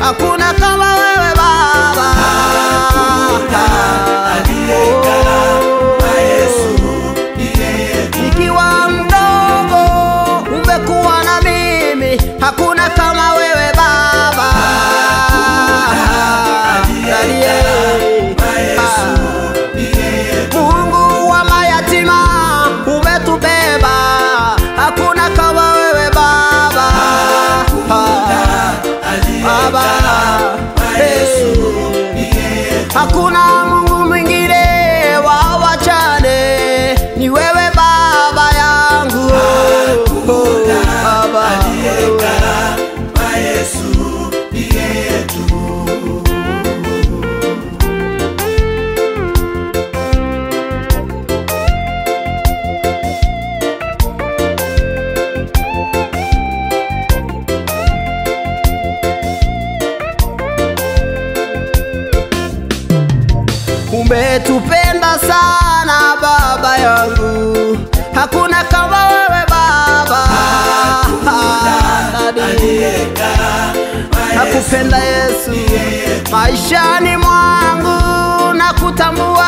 hakuna kama wewe Baba. Nikiwa mdogo umekuwa na mimi, hakuna kama wewe Baba. Mungu wa mayatima umetubeba, hakuna kama wewe Baba. Baba, hakuna Mungu mwingine wa wachane, ni wewe Baba yangu. Baba, umetupenda sana Baba yangu, hakuna kama wewe Baba. Nakupenda Yesu, maishani mwangu nakutambua,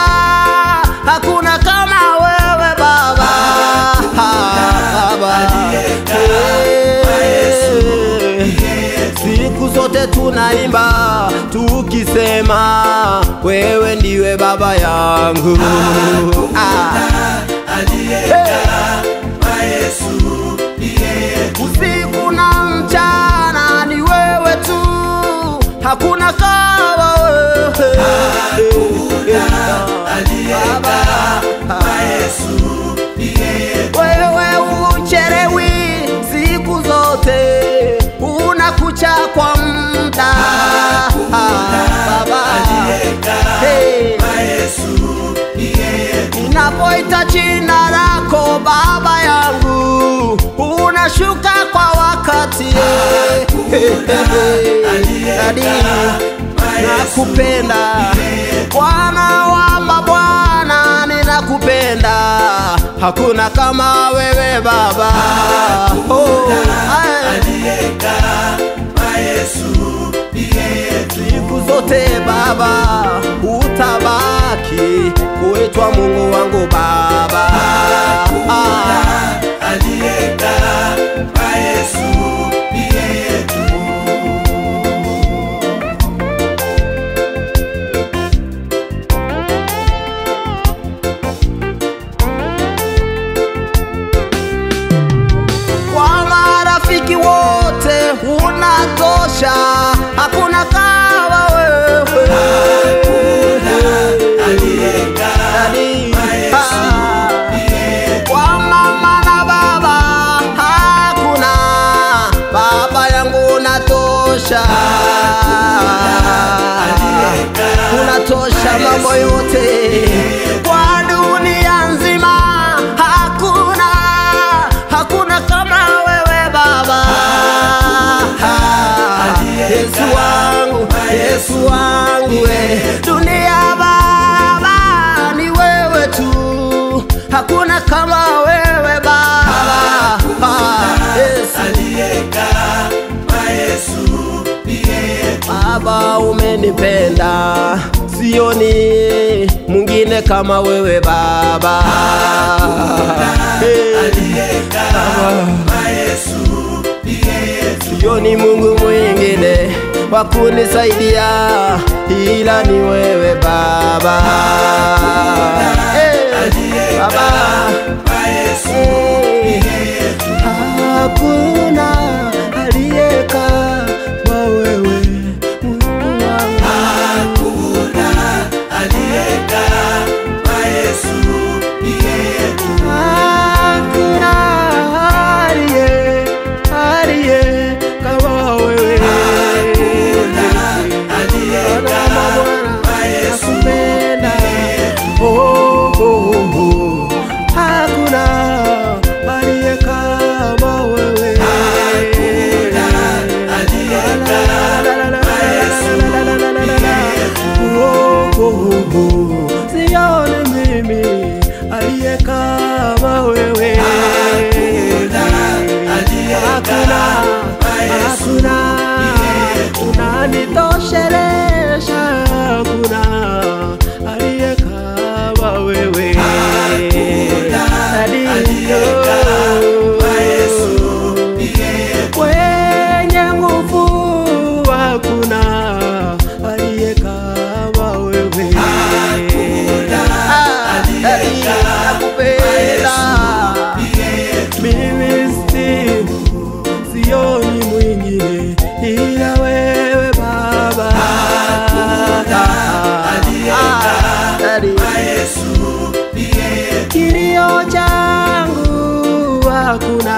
hakuna kama wewe Baba. Siku zote tunaimba tukisema wewe ndiwe Baba yangu. Usiku na mchana ni wewe tu, hakuna kama wewe. Wewe uchelewi siku zote, unakucha kwa muda Baba. Ninapoita jina lako Baba yangu, unashuka kwa wakati. Nakupenda Bwana wa mabwana, ninakupenda, hakuna kama wewe Baba. Siku zote Baba utabaki kuitwa Mungu wangu Baba. Kwa marafiki wote unatosha, hakuna kama wewe. Kwa mama na baba hakuna, Baba yangu unatosha, unatosha mambo yote kwa dunia nzima, hakuna, hakuna kama wewe Baba. Yesu wangu, Yesu wangu, dunia Baba ni wewe tu, hakuna kama wewe Baba. Baba umenipenda, sioni mwingine kama wewe Baba. Sioni Mungu mwingine wa kunisaidia ila ni wewe Baba. Baba, hakuna aliye kama wewe Mungu wangu. Hakuna aliye kama Yesu, hakuna aliye kama wewe. Hakuna aliye kama Yesu, nakupenda. Hakuna aliye kama wewe. Sioni mimi aliye kama wewe. Hakuna, hakuna, wanitoshelesha, hakuna aliye kama wewe. Hakuna aliye kama Yesu, kwenye nguvu hakuna aliye kama wewe. Hakuna aliye kama Yesu, mimi sioni mwingine ila wewe Baba. Hakuna aliye kama Yesu, kilio changu hakuna